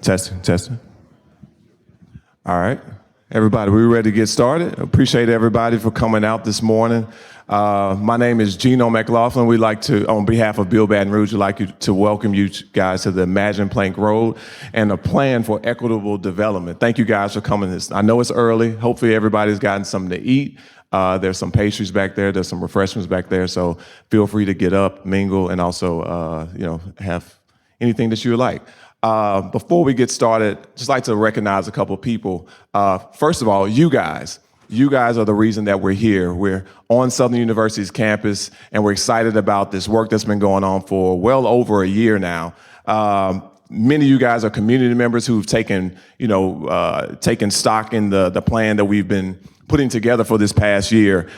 Testing, testing. All right, everybody, we're ready to get started. Appreciate everybody for coming out this morning. My name is Gino McLaughlin. We'd like to, on behalf of Build Baton Rouge, we'd like to welcome you guys to the Imagine Plank Road and a plan for equitable development. Thank you guys for coming. I know it's early. Hopefully everybody's gotten something to eat. There's some pastries back there. There's some refreshments back there. So feel free to get up, mingle, and also, have anything that you would like. Before we get started, just like to recognize a couple people. First of all, you guys are the reason that we're here. We're on Southern University's campus, and we're excited about this work that's been going on for well over a year now. Many of you guys are community members who've taken stock in the plan that we've been putting together for this past year.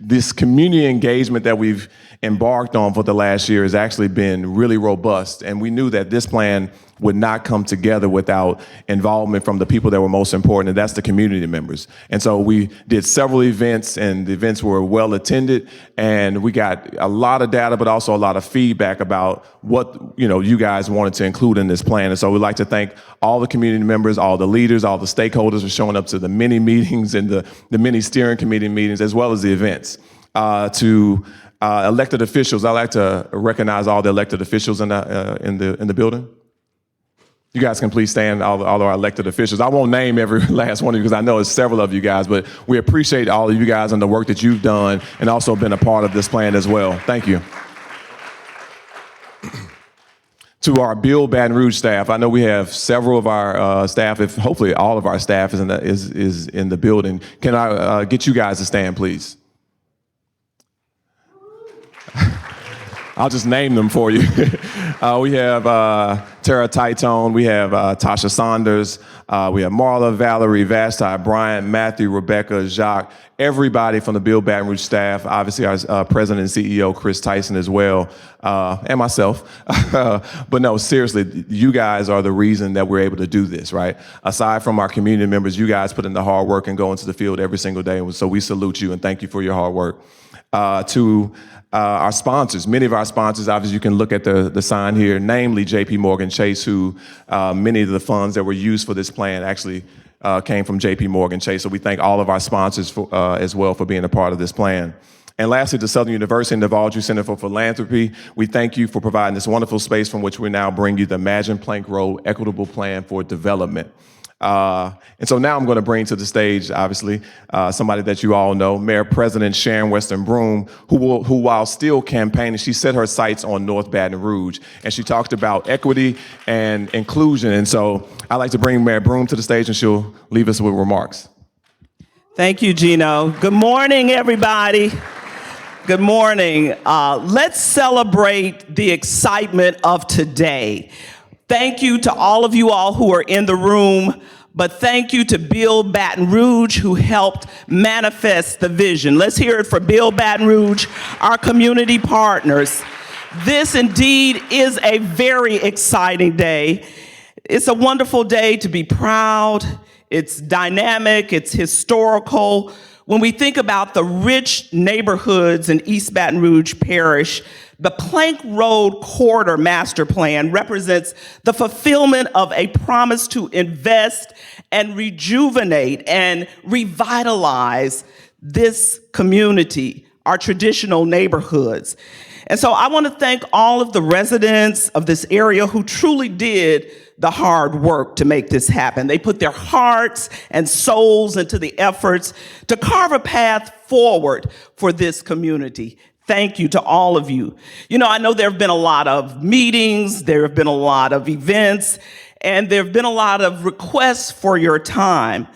This community engagement that we've embarked on for the last year has actually been really robust, and we knew that this plan would not come together without involvement from the people that were most important, and that's the community members. And so we did several events, and the events were well attended, and we got a lot of data, but also a lot of feedback about what you guys wanted to include in this plan. And so we'd like to thank all the community members, all the leaders, all the stakeholders for showing up to the many meetings and the many steering committee meetings, as well as the events. To elected officials, I'd like to recognize all the elected officials in the building. You guys can please stand, all our elected officials. I won't name every last one of you because I know it's several of you guys, but we appreciate all of you guys and the work that you've done and also been a part of this plan as well. Thank you. To our Build Baton Rouge staff, I know we have several of our staff, if hopefully all of our staff is in the building. Can I get you guys to stand, please? I'll just name them for you. We have Tara Titone, we have Tasha Saunders, we have Marla, Valerie, Vasti, Brian, Matthew, Rebecca, Jacques, everybody from the Build Baton Rouge staff, obviously our president and CEO, Chris Tyson as well, and myself. But no, seriously, you guys are the reason that we're able to do this, right? Aside from our community members, you guys put in the hard work and go into the field every single day, so we salute you and thank you for your hard work. To our sponsors, many of our sponsors, obviously you can look at the sign here, namely JP Morgan Chase, who many of the funds that were used for this plan actually came from JP Morgan Chase. So we thank all of our sponsors as well for being a part of this plan. And lastly, to Southern University and the Rouge Center for Philanthropy, we thank you for providing this wonderful space from which we now bring you the Imagine Plank Road Equitable Plan for Development. And so now I'm going to bring to the stage, obviously, somebody that you all know, Mayor President Sharon Weston Broome, who while still campaigning, she set her sights on North Baton Rouge, and she talked about equity and inclusion. And so I'd like to bring Mayor Broome to the stage, and she'll leave us with remarks. Thank you, Gino. Good morning, everybody. Good morning. Let's celebrate the excitement of today. Thank you to all of you all who are in the room, but thank you to Build Baton Rouge who helped manifest the vision. Let's hear it for Build Baton Rouge, our community partners. This indeed is a very exciting day. It's a wonderful day to be proud. It's dynamic, it's historical. When we think about the rich neighborhoods in East Baton Rouge Parish, the Plank Road Corridor Master Plan represents the fulfillment of a promise to invest and rejuvenate and revitalize this community, our traditional neighborhoods. And so I want to thank all of the residents of this area who truly did the hard work to make this happen. They put their hearts and souls into the efforts to carve a path forward for this community. Thank you to all of you. I know there have been a lot of meetings, there have been a lot of events, and there have been a lot of requests for your time.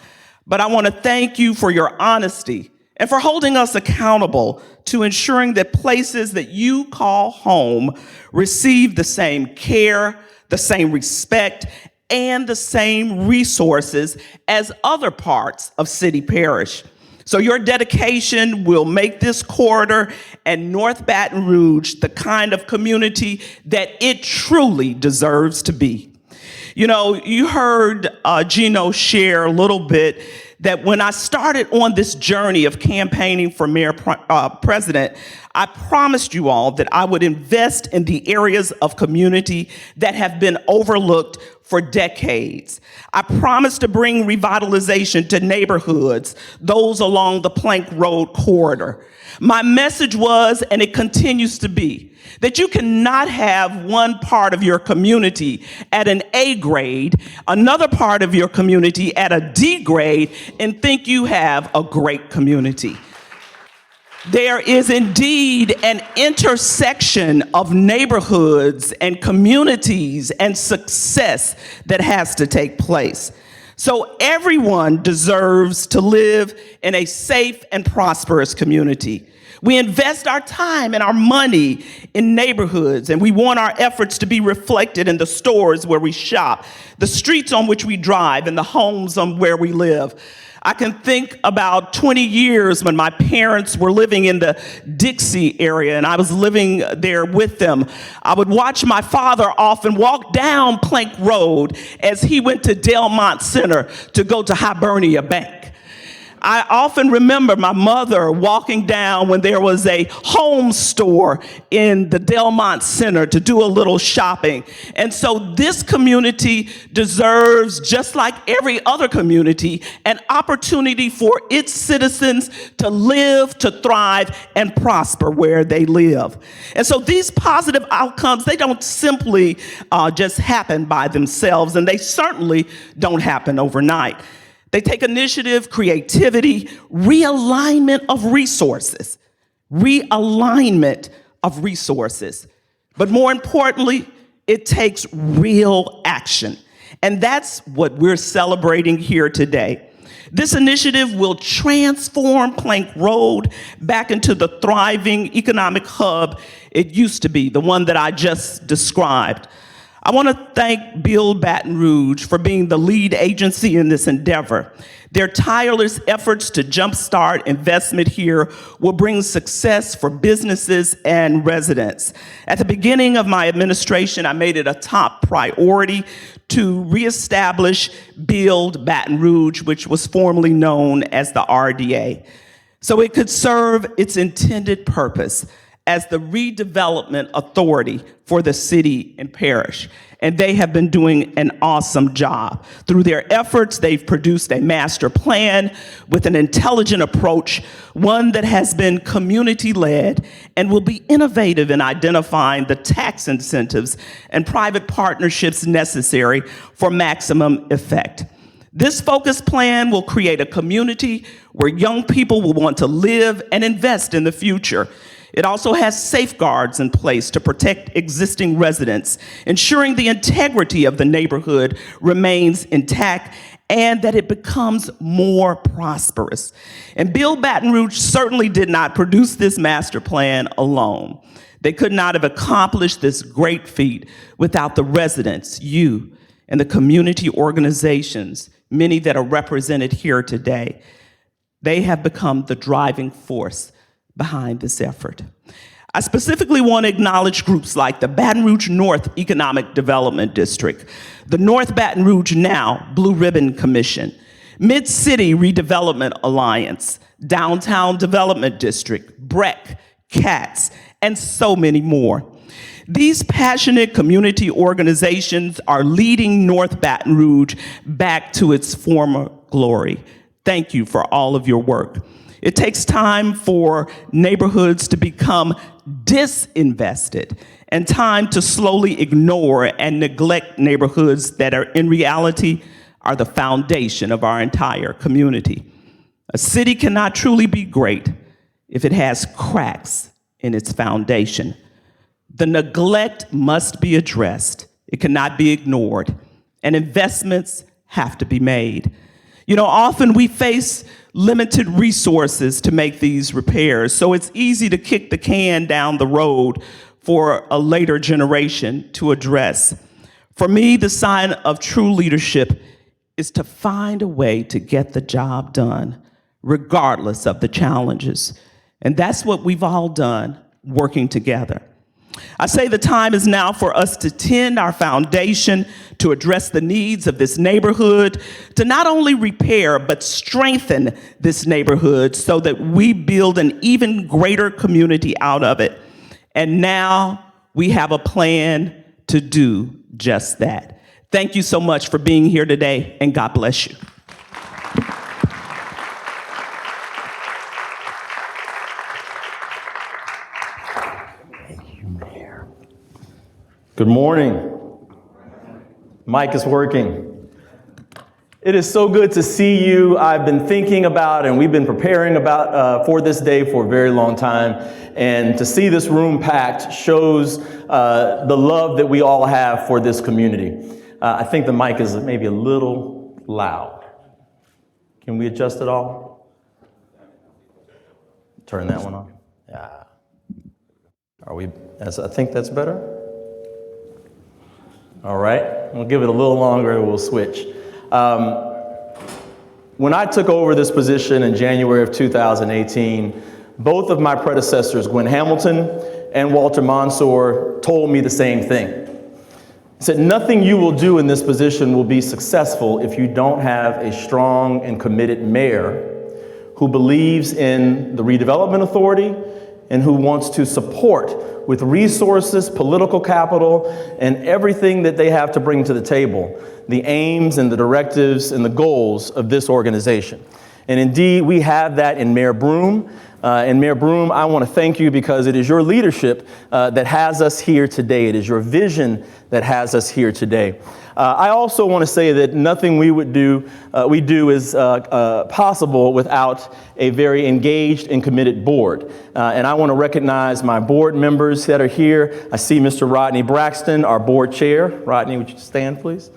But I want to thank you for your honesty and for holding us accountable to ensuring that places that you call home receive the same care, the same respect, and the same resources as other parts of City Parish. So your dedication will make this corridor and North Baton Rouge the kind of community that it truly deserves to be. You heard Gino share a little bit that when I started on this journey of campaigning for Mayor President, I promised you all that I would invest in the areas of community that have been overlooked for decades. I promised to bring revitalization to neighborhoods, those along the Plank Road corridor. My message was, and it continues to be, that you cannot have one part of your community at an A grade, another part of your community at a D grade, and think you have a great community. There is indeed an intersection of neighborhoods and communities and success that has to take place. So everyone deserves to live in a safe and prosperous community. We invest our time and our money in neighborhoods, and we want our efforts to be reflected in the stores where we shop, the streets on which we drive, and the homes on where we live. I can think about 20 years when my parents were living in the Dixie area and I was living there with them. I would watch my father often walk down Plank Road as he went to Delmont Center to go to Hibernia Bank. I often remember my mother walking down when there was a home store in the Delmont Center to do a little shopping. And so this community deserves, just like every other community, an opportunity for its citizens to live, to thrive, and prosper where they live. And so these positive outcomes, they don't simply just happen by themselves, and they certainly don't happen overnight. They take initiative, creativity, realignment of resources. But more importantly, it takes real action. And that's what we're celebrating here today. This initiative will transform Plank Road back into the thriving economic hub it used to be, the one that I just described. I want to thank Build Baton Rouge for being the lead agency in this endeavor. Their tireless efforts to jumpstart investment here will bring success for businesses and residents. At the beginning of my administration, I made it a top priority to reestablish Build Baton Rouge, which was formerly known as the RDA, so it could serve its intended purpose as the redevelopment authority for the city and parish. And they have been doing an awesome job. Through their efforts, they've produced a master plan with an intelligent approach, one that has been community-led and will be innovative in identifying the tax incentives and private partnerships necessary for maximum effect. This focused plan will create a community where young people will want to live and invest in the future. It also has safeguards in place to protect existing residents, ensuring the integrity of the neighborhood remains intact and that it becomes more prosperous. And Build Baton Rouge certainly did not produce this master plan alone. They could not have accomplished this great feat without the residents, you, and the community organizations, many that are represented here today. They have become the driving force behind this effort. I specifically want to acknowledge groups like the Baton Rouge North Economic Development District, the North Baton Rouge Now Blue Ribbon Commission, Mid-City Redevelopment Alliance, Downtown Development District, BREC, CATS, and so many more. These passionate community organizations are leading North Baton Rouge back to its former glory. Thank you for all of your work. It takes time for neighborhoods to become disinvested and time to slowly ignore and neglect neighborhoods that are in reality are the foundation of our entire community. A city cannot truly be great if it has cracks in its foundation. The neglect must be addressed. It cannot be ignored, and investments have to be made. You know, often we face limited resources to make these repairs, so it's easy to kick the can down the road for a later generation to address. For me, the sign of true leadership is to find a way to get the job done, regardless of the challenges. And that's what we've all done, working together. I say the time is now for us to tend our foundation, to address the needs of this neighborhood, to not only repair, but strengthen this neighborhood so that we build an even greater community out of it. And now we have a plan to do just that. Thank you so much for being here today, and God bless you. Good morning. Mic is working. It is so good to see you. I've been thinking about and we've been preparing for this day for a very long time. And to see this room packed shows the love that we all have for this community. I think the mic is maybe a little loud. Can we adjust it all? Turn that one on. Yeah. I think that's better. All right, we'll give it a little longer and we'll switch. When I took over this position in January of 2018, both of my predecessors, Gwen Hamilton and Walter Mansour, told me the same thing. He said, nothing you will do in this position will be successful if you don't have a strong and committed mayor who believes in the redevelopment authority and who wants to support with resources, political capital, and everything that they have to bring to the table, the aims and the directives and the goals of this organization. And indeed, we have that in Mayor Broome. And Mayor Broome, I want to thank you because it is your leadership that has us here today. It is your vision that has us here today. I also want to say that nothing we do is possible without a very engaged and committed board. And I want to recognize my board members that are here. I see Mr. Rodney Braxton, our board chair. Rodney, would you stand, please?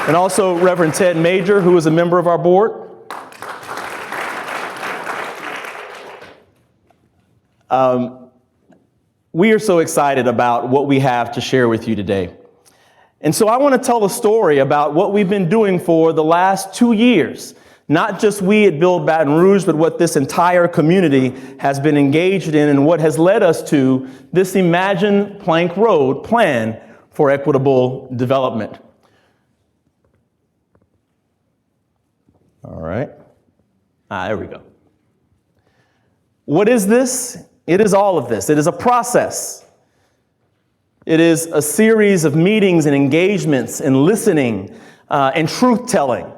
And also Reverend Ted Major, who is a member of our board. We are so excited about what we have to share with you today. And so I want to tell a story about what we've been doing for the last 2 years. Not just we at Build Baton Rouge, but what this entire community has been engaged in and what has led us to this Imagine Plank Road plan for equitable development. All right. There we go. What is this? It is all of this. It is a process. It is a series of meetings and engagements and listening and truth-telling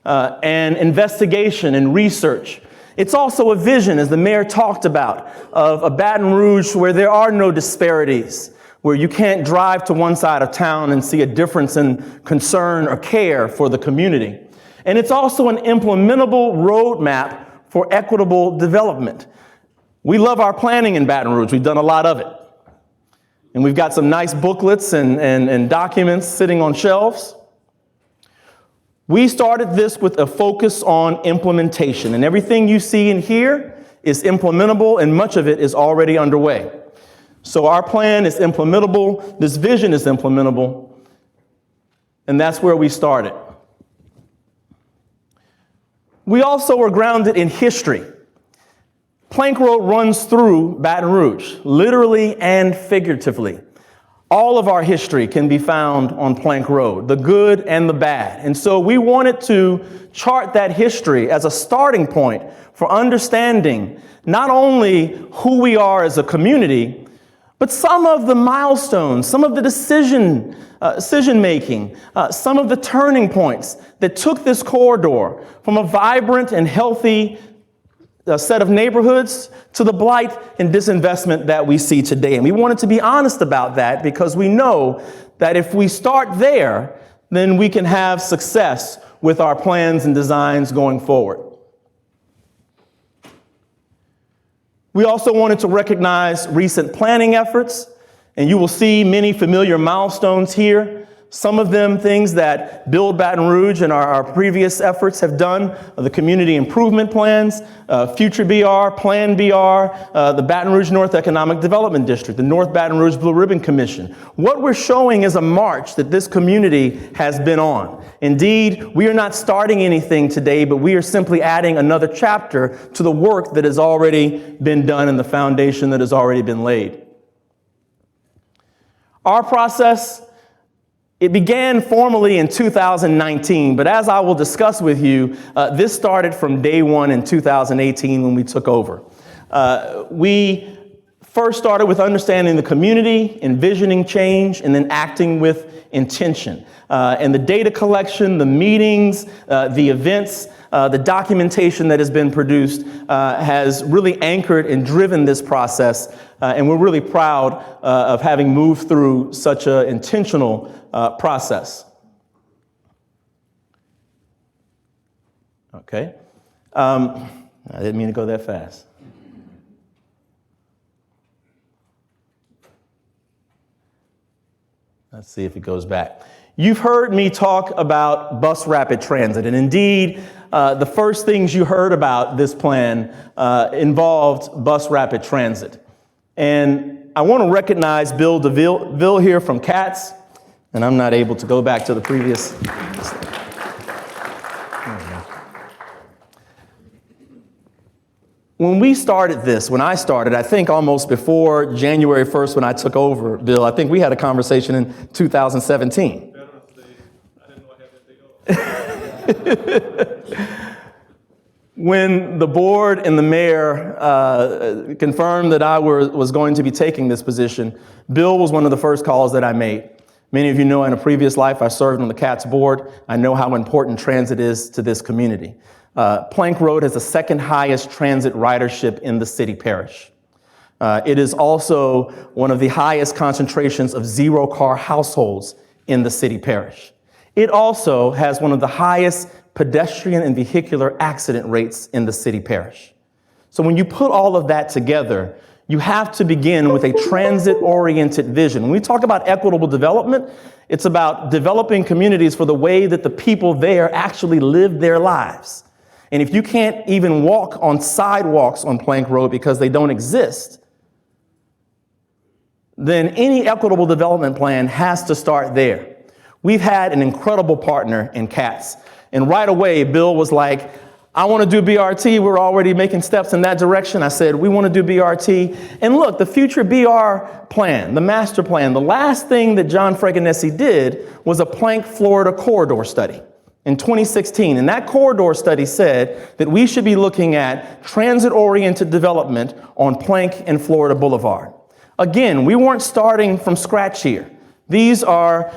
and investigation and research. It's also a vision, as the mayor talked about, of a Baton Rouge where there are no disparities, where you can't drive to one side of town and see a difference in concern or care for the community. And it's also an implementable roadmap for equitable development. We love our planning in Baton Rouge. We've done a lot of it. And we've got some nice booklets and documents sitting on shelves. We started this with a focus on implementation. And everything you see in here is implementable, and much of it is already underway. So our plan is implementable. This vision is implementable. And that's where we started. We also are grounded in history. Plank Road runs through Baton Rouge, literally and figuratively. All of our history can be found on Plank Road, the good and the bad. And so we wanted to chart that history as a starting point for understanding not only who we are as a community, but some of the milestones, some of the decision making, some of the turning points that took this corridor from a vibrant and healthy set of neighborhoods to the blight and disinvestment that we see today. And we wanted to be honest about that because we know that if we start there, then we can have success with our plans and designs going forward. We also wanted to recognize recent planning efforts, and you will see many familiar milestones here. Some of them things that Build Baton Rouge and our previous efforts have done, the community improvement plans, Future BR, Plan BR, the Baton Rouge North Economic Development District, the North Baton Rouge Blue Ribbon Commission. What we're showing is a march that this community has been on. Indeed, we are not starting anything today, but we are simply adding another chapter to the work that has already been done and the foundation that has already been laid. Our process, it began formally in 2019, but as I will discuss with you, this started from day one in 2018 when we took over. We first started with understanding the community, envisioning change, and then acting with intention. And the data collection, the meetings, the events, the documentation that has been produced has really anchored and driven this process. And we're really proud of having moved through such an intentional process. Okay. I didn't mean to go that fast. Let's see if it goes back. You've heard me talk about bus rapid transit, and indeed, the first things you heard about this plan involved bus rapid transit. And I want to recognize Bill DeVille here from CATS, and I'm not able to go back to the previous. When we started this, when I started, I think almost before January 1st when I took over, Bill, I think we had a conversation in 2017. When the board and the mayor confirmed that I was going to be taking this position, Bill was one of the first calls that I made. Many of you know in a previous life I served on the CATS board. I know how important transit is to this community. Plank Road has the second highest transit ridership in the city parish. It is also one of the highest concentrations of zero-car households in the city parish. It also has one of the highest pedestrian and vehicular accident rates in the city parish. So when you put all of that together, you have to begin with a transit-oriented vision. When we talk about equitable development, it's about developing communities for the way that the people there actually live their lives. And if you can't even walk on sidewalks on Plank Road because they don't exist, then any equitable development plan has to start there. We've had an incredible partner in CATS. And right away, Bill was like, I want to do BRT. We're already making steps in that direction. I said, we want to do BRT. And look, the future BR plan, the master plan, the last thing that John Fregonesi did was a Plank Florida corridor study in 2016. And that corridor study said that we should be looking at transit-oriented development on Plank and Florida Boulevard. Again, we weren't starting from scratch here. These are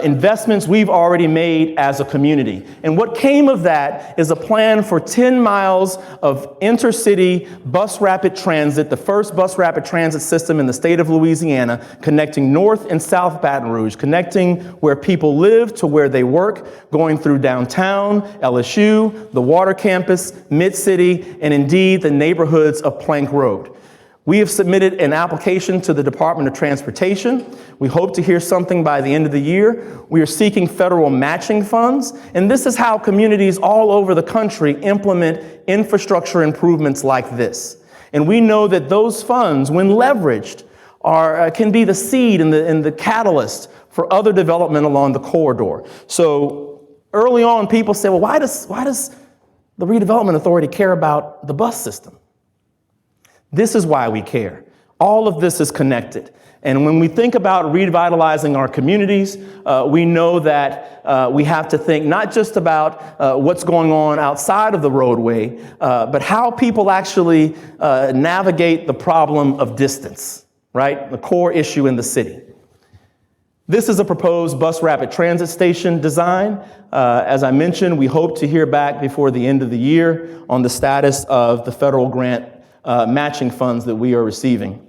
investments we've already made as a community. And what came of that is a plan for 10 miles of intercity bus rapid transit, the first bus rapid transit system in the state of Louisiana, connecting North and South Baton Rouge, connecting where people live to where they work, going through downtown, LSU, the Water Campus, Mid-City, and indeed the neighborhoods of Plank Road. We have submitted an application to the Department of Transportation. We hope to hear something by the end of the year. We are seeking federal matching funds, and this is how communities all over the country implement infrastructure improvements like this. And we know that those funds, when leveraged, can be the seed and the catalyst for other development along the corridor. So early on, people say, well, why does the Redevelopment Authority care about the bus system? This is why we care. All of this is connected. And when we think about revitalizing our communities, we know that we have to think not just about what's going on outside of the roadway, but how people actually navigate the problem of distance, right? The core issue in the city. This is a proposed bus rapid transit station design. As I mentioned, we hope to hear back before the end of the year on the status of the federal grant matching funds that we are receiving.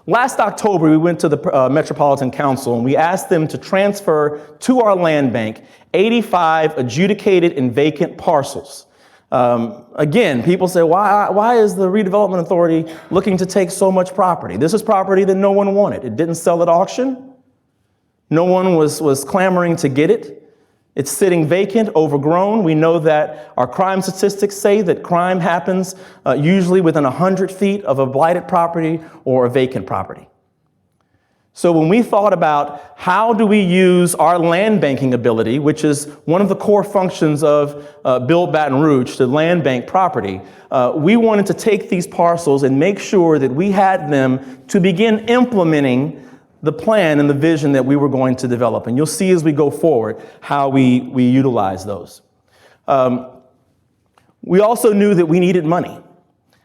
Last October, we went to the Metropolitan Council and we asked them to transfer to our land bank 85 adjudicated and vacant parcels. Again, people say, why is the Redevelopment Authority looking to take so much property? This is property that no one wanted. It didn't sell at auction. No one was clamoring to get it. It's sitting vacant, overgrown. We know that our crime statistics say that crime happens usually within 100 feet of a blighted property or a vacant property. So when we thought about how do we use our land banking ability, which is one of the core functions of Build Baton Rouge, to land bank property, we wanted to take these parcels and make sure that we had them to begin implementing the plan and the vision that we were going to develop. And you'll see as we go forward how we utilize those. We also knew that we needed money.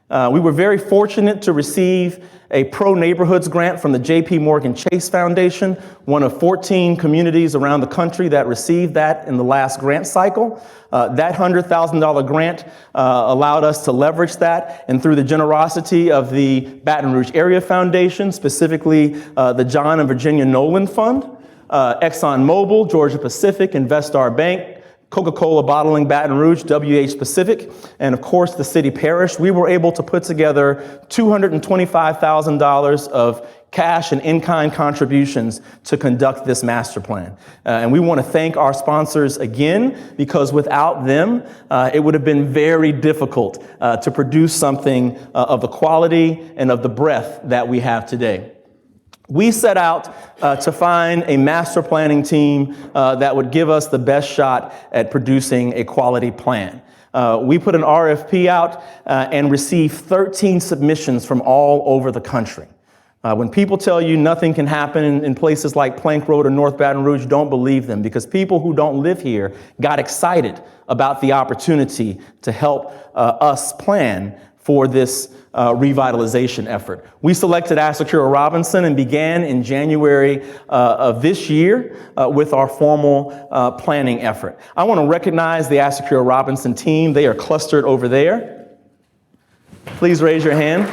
We were very fortunate to receive a Pro Neighborhoods grant from the J.P. Morgan Chase Foundation, one of 14 communities around the country that received that in the last grant cycle. That $100,000 grant allowed us to leverage that, and through the generosity of the Baton Rouge Area Foundation, specifically the John and Virginia Nolan Fund, ExxonMobil, Georgia Pacific, Investar Bank, Coca-Cola Bottling Baton Rouge, WH Pacific, and of course the city parish, we were able to put together $225,000 of cash and in-kind contributions to conduct this master plan. And we want to thank our sponsors again, because without them, it would have been very difficult to produce something of the quality and of the breadth that we have today. We set out to find a master planning team that would give us the best shot at producing a quality plan. We put an RFP out and received 13 submissions from all over the country. When people tell you nothing can happen in places like Plank Road or North Baton Rouge, don't believe them, because people who don't live here got excited about the opportunity to help us plan for this revitalization effort. We selected Asakura Robinson and began in January of this year with our formal planning effort. I want to recognize the Asakura Robinson team. They are clustered over there. Please raise your hand.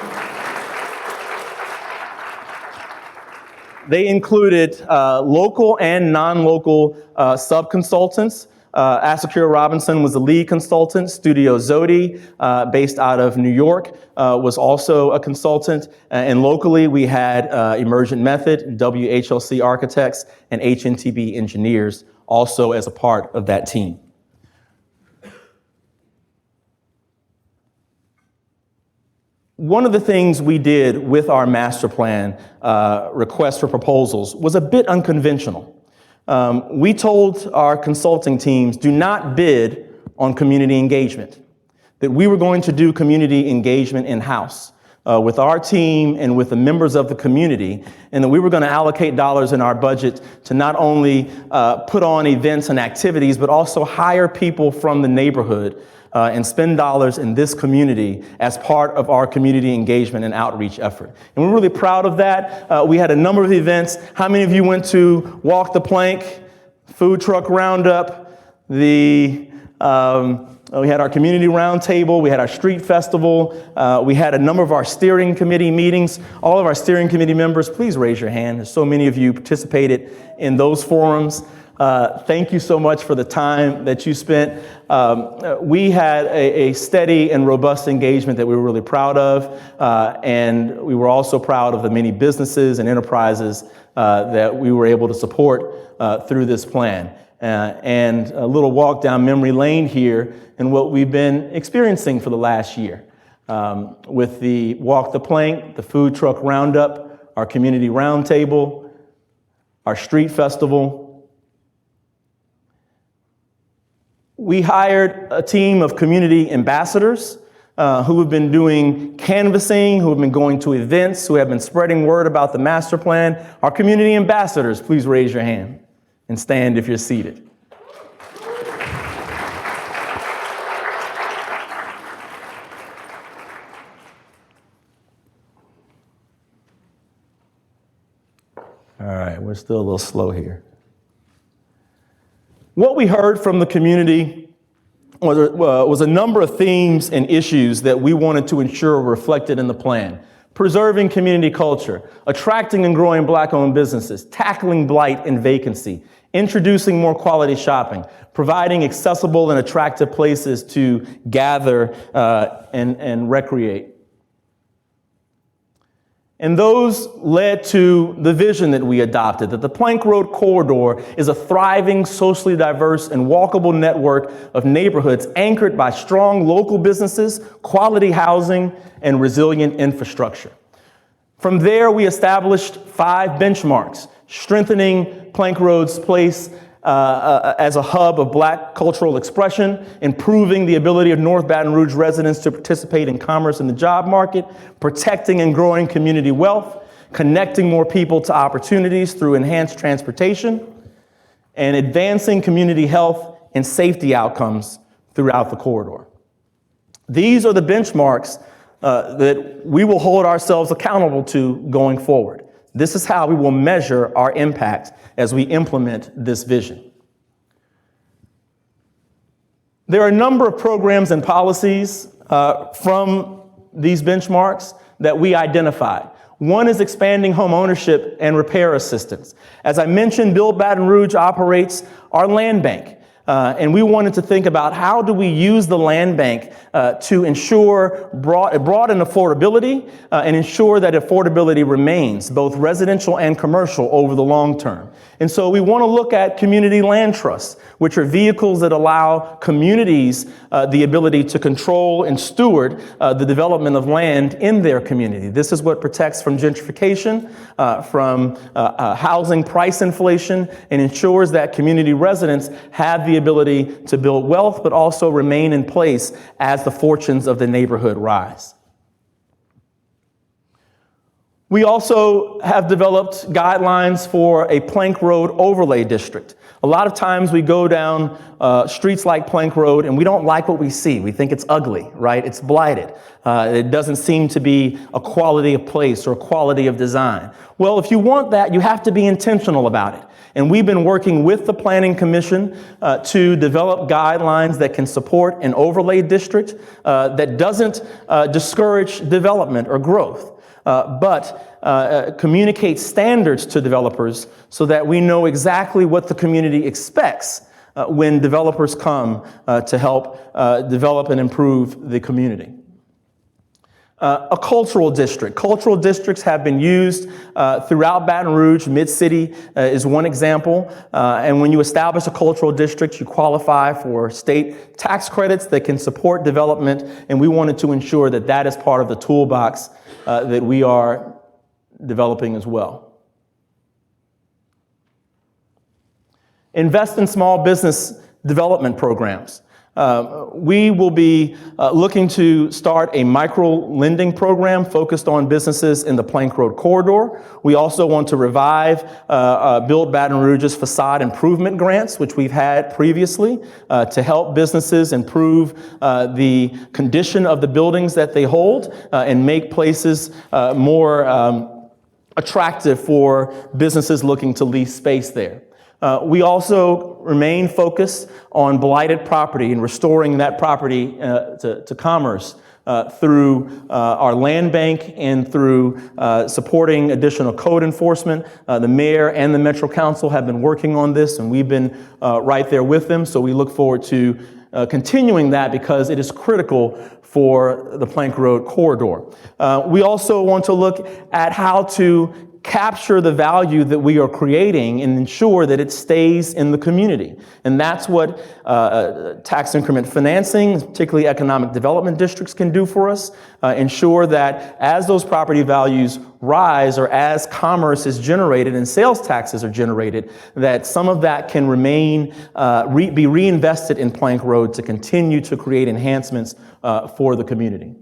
They included local and non-local sub-consultants. Asakura Robinson was the lead consultant. Studio Zodi, based out of New York, was also a consultant. And locally, we had Emergent Method, WHLC Architects, and HNTB Engineers also as a part of that team. One of the things we did with our master plan request for proposals was a bit unconventional. We told our consulting teams, do not bid on community engagement, that we were going to do community engagement in-house with our team and with the members of the community, and that we were going to allocate dollars in our budget to not only put on events and activities, but also hire people from the neighborhood and spend dollars in this community as part of our community engagement and outreach effort. And we're really proud of that. We had a number of events. How many of you went to Walk the Plank, Food Truck Roundup, we had our community roundtable, we had our street festival, we had a number of our steering committee meetings. All of our steering committee members, please raise your hand. There's so many of you participated in those forums. Thank you so much for the time that you spent. We had a steady and robust engagement that we were really proud of, and we were also proud of the many businesses and enterprises that we were able to support through this plan. And a little walk down memory lane here and what we've been experiencing for the last year with the Walk the Plank, the Food Truck Roundup, our community roundtable, our street festival. We hired a team of community ambassadors who have been doing canvassing, who have been going to events, who have been spreading word about the master plan. Our community ambassadors, please raise your hand and stand if you're seated. All right, we're still a little slow here. What we heard from the community was a number of themes and issues that we wanted to ensure were reflected in the plan. Preserving community culture, attracting and growing Black-owned businesses, tackling blight and vacancy, introducing more quality shopping, providing accessible and attractive places to gather and recreate. And those led to the vision that we adopted, that the Plank Road Corridor is a thriving, socially diverse, and walkable network of neighborhoods anchored by strong local businesses, quality housing, and resilient infrastructure. From there, we established 5 benchmarks, strengthening Plank Road's place as a hub of Black cultural expression, improving the ability of North Baton Rouge residents to participate in commerce and the job market, protecting and growing community wealth, connecting more people to opportunities through enhanced transportation, and advancing community health and safety outcomes throughout the corridor. These are the benchmarks that we will hold ourselves accountable to going forward. This is how we will measure our impact as we implement this vision. There are a number of programs and policies from these benchmarks that we identified. One is expanding home ownership and repair assistance. As I mentioned, Build Baton Rouge operates our land bank. And we wanted to think about how do we use the land bank to ensure broaden affordability and ensure that affordability remains both residential and commercial over the long term. And so we want to look at community land trusts, which are vehicles that allow communities the ability to control and steward the development of land in their community. This is what protects from gentrification, from housing price inflation, and ensures that community residents have the ability to build wealth, but also remain in place as the fortunes of the neighborhood rise. We also have developed guidelines for a Plank Road overlay district. A lot of times we go down streets like Plank Road and we don't like what we see. We think it's ugly, right? It's blighted. It doesn't seem to be a quality of place or a quality of design. Well, if you want that, you have to be intentional about it. And we've been working with the Planning Commission to develop guidelines that can support an overlay district that doesn't discourage development or growth. But communicate standards to developers so that we know exactly what the community expects when developers come to help develop and improve the community. A cultural district. Cultural districts have been used throughout Baton Rouge. Mid-City is one example. And when you establish a cultural district, you qualify for state tax credits that can support development. And we wanted to ensure that that is part of the toolbox that we are developing as well. Invest in small business development programs. We will be looking to start a micro lending program focused on businesses in the Plank Road corridor. We also want to revive Build Baton Rouge's facade improvement grants, which we've had previously, to help businesses improve the condition of the buildings that they hold and make places more attractive for businesses looking to lease space there. We also remain focused on blighted property and restoring that property to commerce through our land bank and through supporting additional code enforcement. The mayor and the Metro Council have been working on this, and we've been right there with them. So we look forward to continuing that because it is critical for the Plank Road corridor. We also want to look at how to capture the value that we are creating and ensure that it stays in the community. And that's what tax increment financing, particularly economic development districts, can do for us. Ensure that as those property values rise or as commerce is generated and sales taxes are generated, that some of that can remain, be reinvested in Plank Road to continue to create enhancements for the community.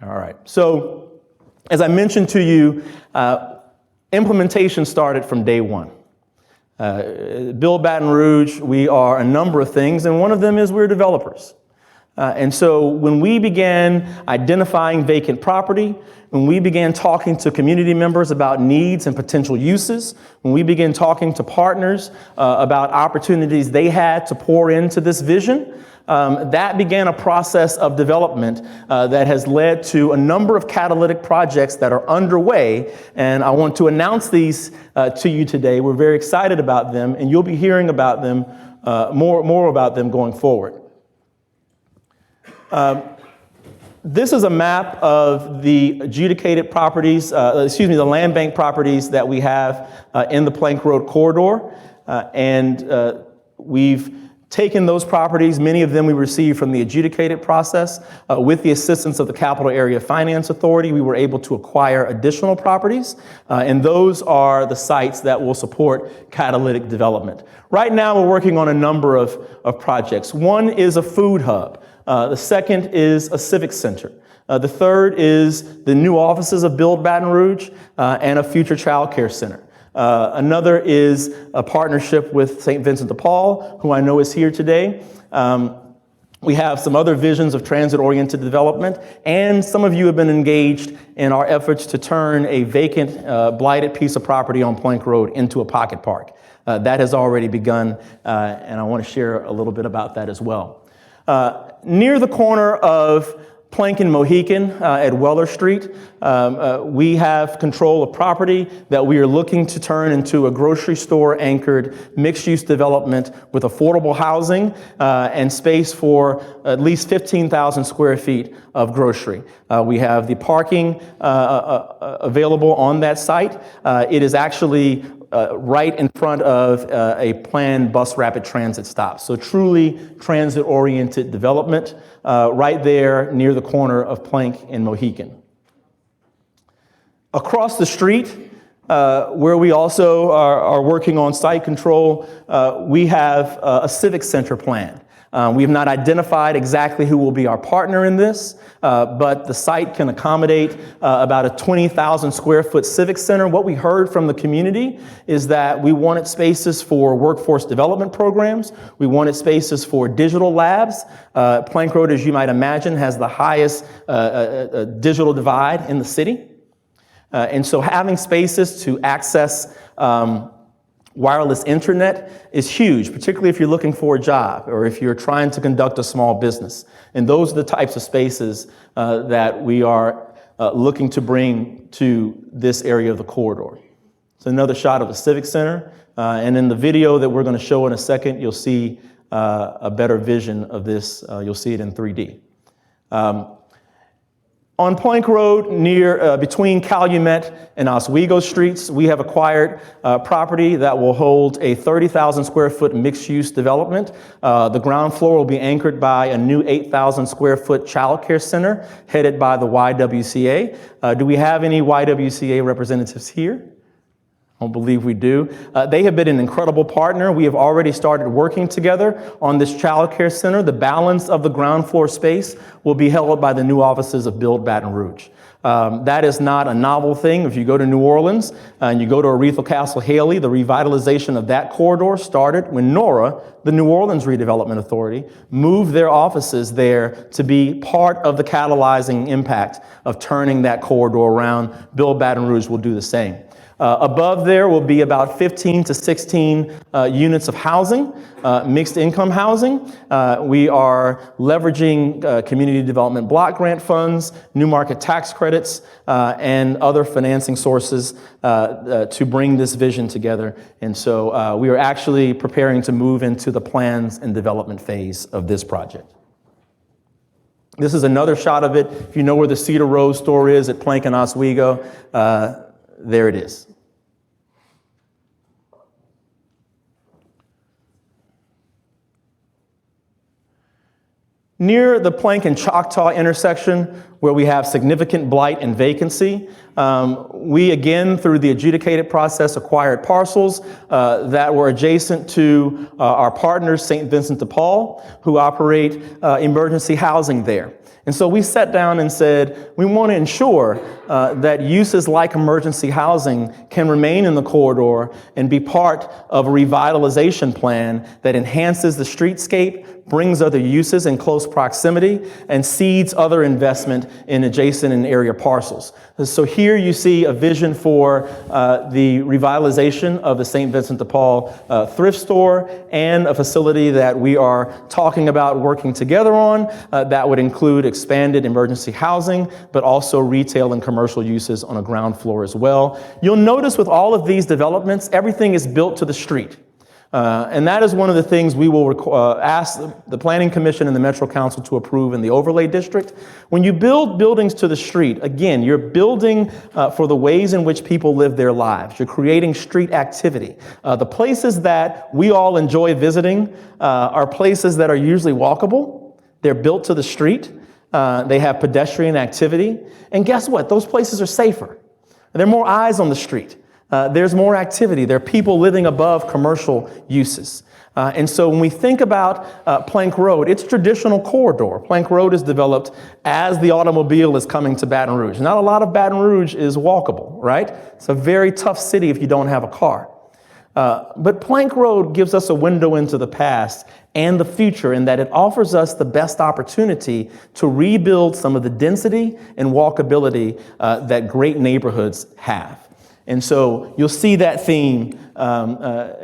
All right, so as I mentioned to you, implementation started from day one. Build Baton Rouge, we are a number of things, and one of them is we're developers. And so when we began identifying vacant property, when we began talking to community members about needs and potential uses, when we began talking to partners about opportunities they had to pour into this vision, that began a process of development that has led to a number of catalytic projects that are underway. And I want to announce these to you today. We're very excited about them, and you'll be hearing about them, more about them going forward. This is a map of the adjudicated properties, the land bank properties that we have in the Plank Road corridor. And we've taken those properties, many of them we received from the adjudicated process. With the assistance of the Capital Area Finance Authority, we were able to acquire additional properties, and those are the sites that will support catalytic development. Right now, we're working on a number of projects. One is a food hub. The second is a civic center. The third is the new offices of Build Baton Rouge and a future child care center. Another is a partnership with St. Vincent de Paul, who I know is here today. We have some other visions of transit-oriented development, and some of you have been engaged in our efforts to turn a vacant, blighted piece of property on Plank Road into a pocket park. That has already begun, and I want to share a little bit about that as well. Near the corner of Plank and Mohican at Weller Street, we have control of property that we are looking to turn into a grocery store anchored mixed-use development with affordable housing and space for at least 15,000 square feet of grocery. We have the parking available on that site. It is actually right in front of a planned bus rapid transit stop. So truly transit-oriented development right there near the corner of Plank and Mohican. Across the street, where we also are working on site control, we have a civic center planned. We have not identified exactly who will be our partner in this, but the site can accommodate about a 20,000 square foot civic center. What we heard from the community is that we wanted spaces for workforce development programs. We wanted spaces for digital labs. Plank Road, as you might imagine, has the highest digital divide in the city. And so having spaces to access wireless internet is huge, particularly if you're looking for a job or if you're trying to conduct a small business. And those are the types of spaces that we are looking to bring to this area of the corridor. It's another shot of the Civic Center. And in the video that we're going to show in a second, you'll see a better vision of this. You'll see it in 3D. On Plank Road, near between Calumet and Oswego Streets, we have acquired property that will hold a 30,000 square foot mixed-use development. The ground floor will be anchored by a new 8,000 square foot child care center headed by the YWCA. Do we have any YWCA representatives here? I don't believe we do. They have been an incredible partner. We have already started working together on this child care center. The balance of the ground floor space will be held by the new offices of Build Baton Rouge. That is not a novel thing. If you go to New Orleans and you go to Aretha Castle Haley, the revitalization of that corridor started when NORA, the New Orleans Redevelopment Authority, moved their offices there to be part of the catalyzing impact of turning that corridor around. Build Baton Rouge will do the same. Above there will be about 15 to 16 units of housing, mixed income housing. We are leveraging community development block grant funds, new market tax credits, and other financing sources to bring this vision together. And so we are actually preparing to move into the plans and development phase of this project. This is another shot of it. If you know where the Cedar Rose store is at Plank and Oswego, there it is. Near the Plank and Choctaw intersection, where we have significant blight and vacancy, we again, through the adjudicated process, acquired parcels that were adjacent to our partners, St. Vincent de Paul, who operate emergency housing there. And so we sat down and said, we want to ensure that uses like emergency housing can remain in the corridor and be part of a revitalization plan that enhances the streetscape, brings other uses in close proximity, and seeds other investment in adjacent and area parcels. So here you see a vision for the revitalization of the St. Vincent de Paul thrift store and a facility that we are talking about working together on that would include expanded emergency housing, but also retail and commercial uses on a ground floor as well. You'll notice with all of these developments, everything is built to the street. And that is one of the things we will ask the Planning Commission and the Metro Council to approve in the overlay district. When you build buildings to the street, again, you're building for the ways in which people live their lives. You're creating street activity. The places that we all enjoy visiting are places that are usually walkable. They're built to the street. They have pedestrian activity. And guess what? Those places are safer. There are more eyes on the street. There's more activity. There are people living above commercial uses. And so when we think about Plank Road, it's a traditional corridor. Plank Road is developed as the automobile is coming to Baton Rouge. Not a lot of Baton Rouge is walkable, right? It's a very tough city if you don't have a car. But Plank Road gives us a window into the past and the future in that it offers us the best opportunity to rebuild some of the density and walkability that great neighborhoods have. And so you'll see that theme,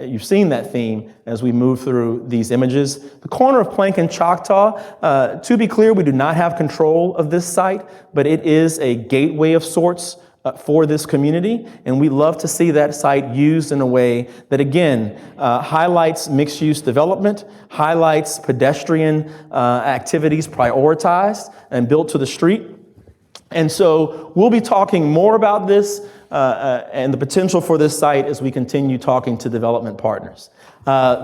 you've seen that theme as we move through these images. The corner of Plank and Choctaw, to be clear, we do not have control of this site, but it is a gateway of sorts for this community, and we love to see that site used in a way that, again, highlights mixed-use development, highlights pedestrian activities prioritized and built to the street. And so we'll be talking more about this and the potential for this site as we continue talking to development partners.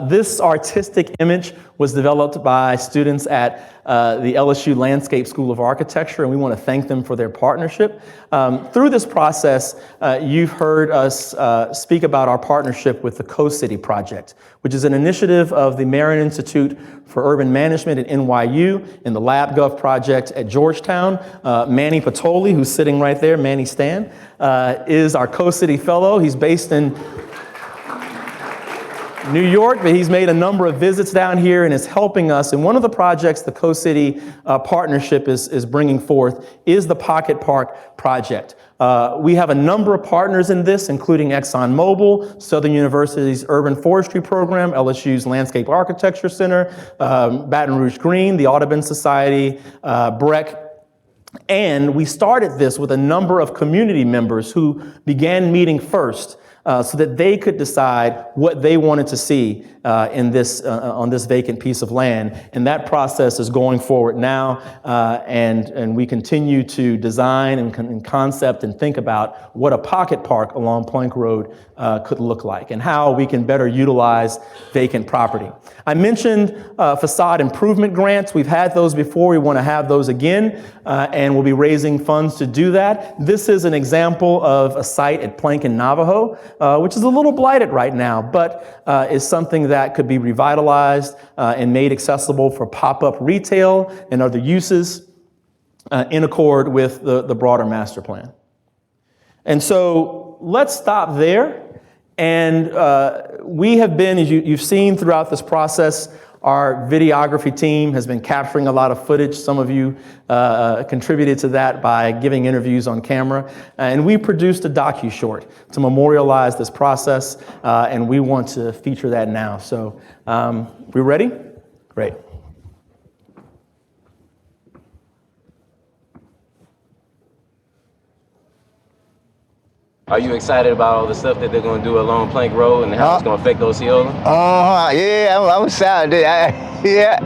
This artistic image was developed by students at the LSU Landscape School of Architecture, and we want to thank them for their partnership. Through this process, you've heard us speak about our partnership with the Co-City Project, which is an initiative of the Marion Institute for Urban Management at NYU and the LabGov project at Georgetown. Manny Patoli, who's sitting right there, Manny Stan, is our Co-City Fellow. He's based in New York, but he's made a number of visits down here and is helping us. And one of the projects the Co-City partnership is bringing forth is the Pocket Park project. We have a number of partners in this, including ExxonMobil, Southern University's Urban Forestry Program, LSU's Landscape Architecture Center, Baton Rouge Green, the Audubon Society, BREC. And we started this with a number of community members who began meeting first so that they could decide what they wanted to see in this on this vacant piece of land. And that process is going forward now, and we continue to design and concept and think about what a pocket park along Plank Road could look like and how we can better utilize vacant property. I mentioned facade improvement grants. We've had those before. We want to have those again, and we'll be raising funds to do that. This is an example of a site at Plank and Navajo, which is a little blighted right now, but is something that could be revitalized and made accessible for pop-up retail and other uses in accord with the broader master plan. And so let's stop there. And we have been, as you've seen throughout this process, our videography team has been capturing a lot of footage. Some of you contributed to that by giving interviews on camera. And we produced a docu-short to memorialize this process, and we want to feature that now. So, we ready? Great. Are you excited about all the stuff that they're going to do along Plank Road and how it's going to affect Osceola? Yeah, I'm excited. Yeah.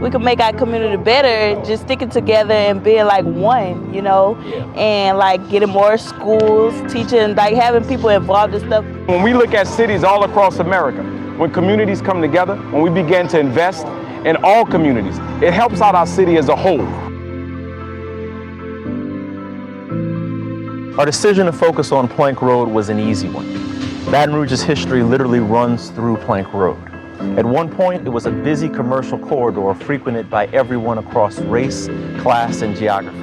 We could make our community better just sticking together and being like one, you know, and like getting more schools, teaching, like having people involved in stuff. When we look at cities all across America, when communities come together, when we begin to invest in all communities, it helps out our city as a whole. Our decision to focus on Plank Road was an easy one. Baton Rouge's history literally runs through Plank Road. At one point, it was a busy commercial corridor frequented by everyone across race, class, and geography.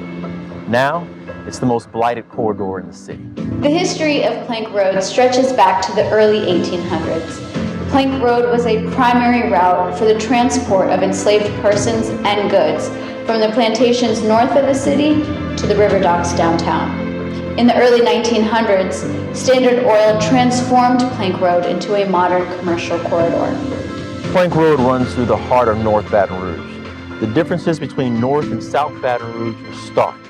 Now, it's the most blighted corridor in the city. The history of Plank Road stretches back to the early 1800s. Plank Road was a primary route for the transport of enslaved persons and goods from the plantations north of the city to the river docks downtown. In the early 1900s, Standard Oil transformed Plank Road into a modern commercial corridor. Plank Road runs through the heart of North Baton Rouge. The differences between North and South Baton Rouge are stark.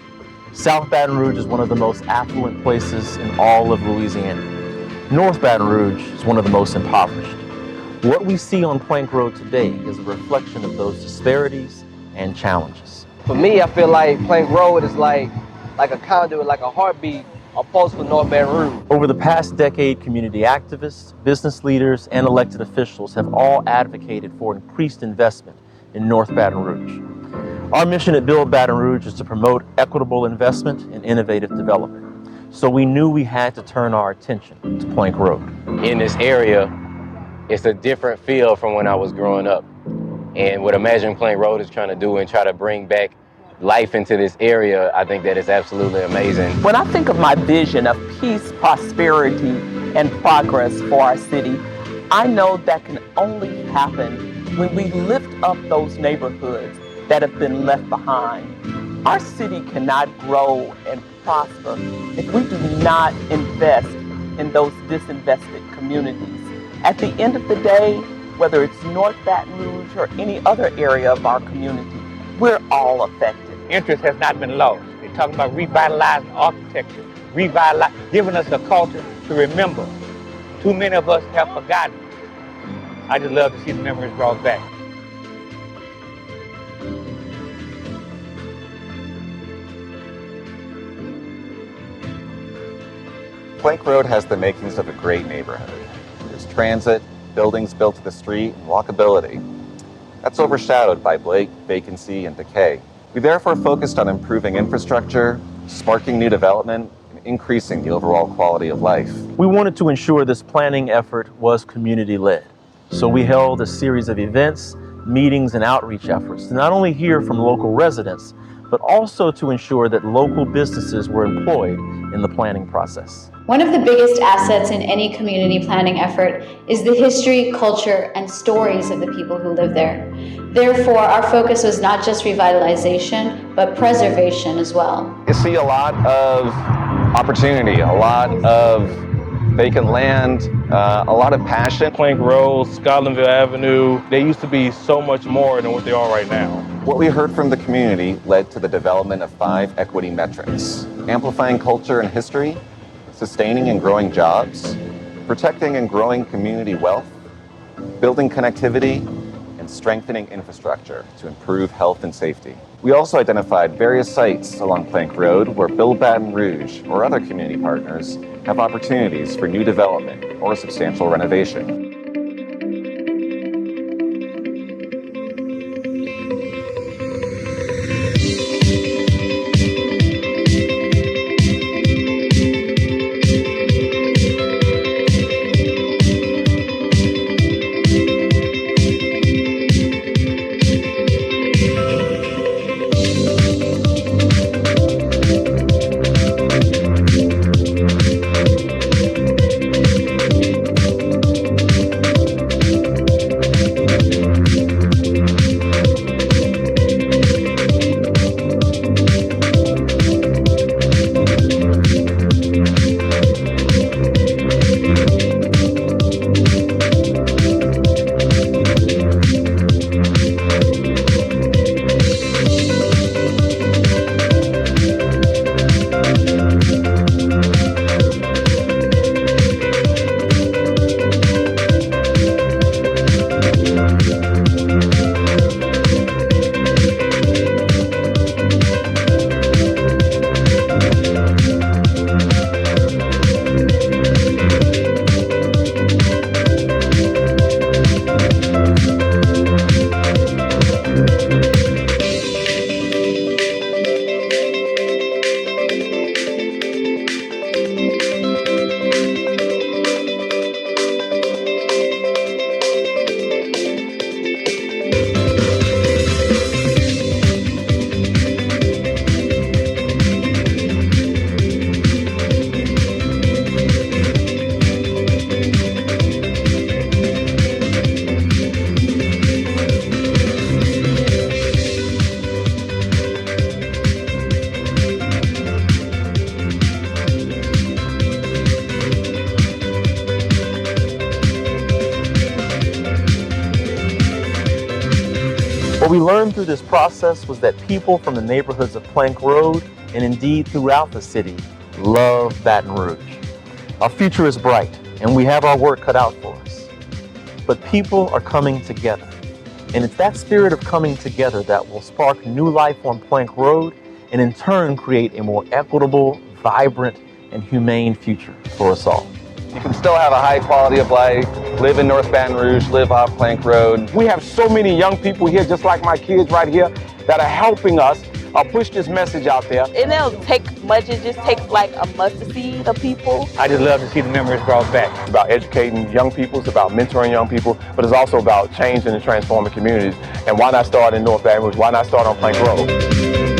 South Baton Rouge is one of the most affluent places in all of Louisiana. North Baton Rouge is one of the most impoverished. What we see on Plank Road today is a reflection of those disparities and challenges. For me, I feel like Plank Road is like a conduit, like a heartbeat, a pulse for North Baton Rouge. Over the past decade, community activists, business leaders, and elected officials have all advocated for increased investment in North Baton Rouge. Our mission at Build Baton Rouge is to promote equitable investment and innovative development. So we knew we had to turn our attention to Plank Road. In this area, it's a different feel from when I was growing up. And what Imagine Plank Road is trying to do and try to bring back life into this area, I think that is absolutely amazing. When I think of my vision of peace, prosperity, and progress for our city, I know that can only happen when we lift up those neighborhoods that have been left behind. Our city cannot grow and prosper if we do not invest in those disinvested communities. At the end of the day, whether it's North Baton Rouge or any other area of our community, we're all affected. Interest has not been lost. They're talking about revitalizing architecture, giving us a culture to remember. Too many of us have forgotten. I just love to see the memories brought back. Plank Road has the makings of a great neighborhood. There's transit, buildings built to the street, and walkability. That's overshadowed by blight, vacancy, and decay. We therefore focused on improving infrastructure, sparking new development, and increasing the overall quality of life. We wanted to ensure this planning effort was community-led. So we held a series of events, meetings, and outreach efforts to not only hear from local residents, but also to ensure that local businesses were employed in the planning process. One of the biggest assets in any community planning effort is the history, culture, and stories of the people who live there. Therefore, our focus was not just revitalization, but preservation as well. You see a lot of opportunity, a lot of vacant land, a lot of passion. Plank Road, Scotlandville Avenue, they used to be so much more than what they are right now. What we heard from the community led to the development of 5 equity metrics: amplifying culture and history, sustaining and growing jobs, protecting and growing community wealth, building connectivity, and strengthening infrastructure to improve health and safety. We also identified various sites along Plank Road where Build Baton Rouge or other community partners have opportunities for new development or substantial renovation. What we learned through this process was that people from the neighborhoods of Plank Road, and indeed throughout the city, love Baton Rouge. Our future is bright, and we have our work cut out for us. But people are coming together, and it's that spirit of coming together that will spark new life on Plank Road, and in turn create a more equitable, vibrant, and humane future for us all. You can still have a high quality of life, live in North Baton Rouge, live off Plank Road. We have so many young people here, just like my kids right here, that are helping us push this message out there. And it don't take much, it just takes like a mustard seed of people. I just love to see the memories brought back. It's about educating young people, it's about mentoring young people, but it's also about changing and transforming communities. And why not start in North Baton Rouge? Why not start on Plank Road?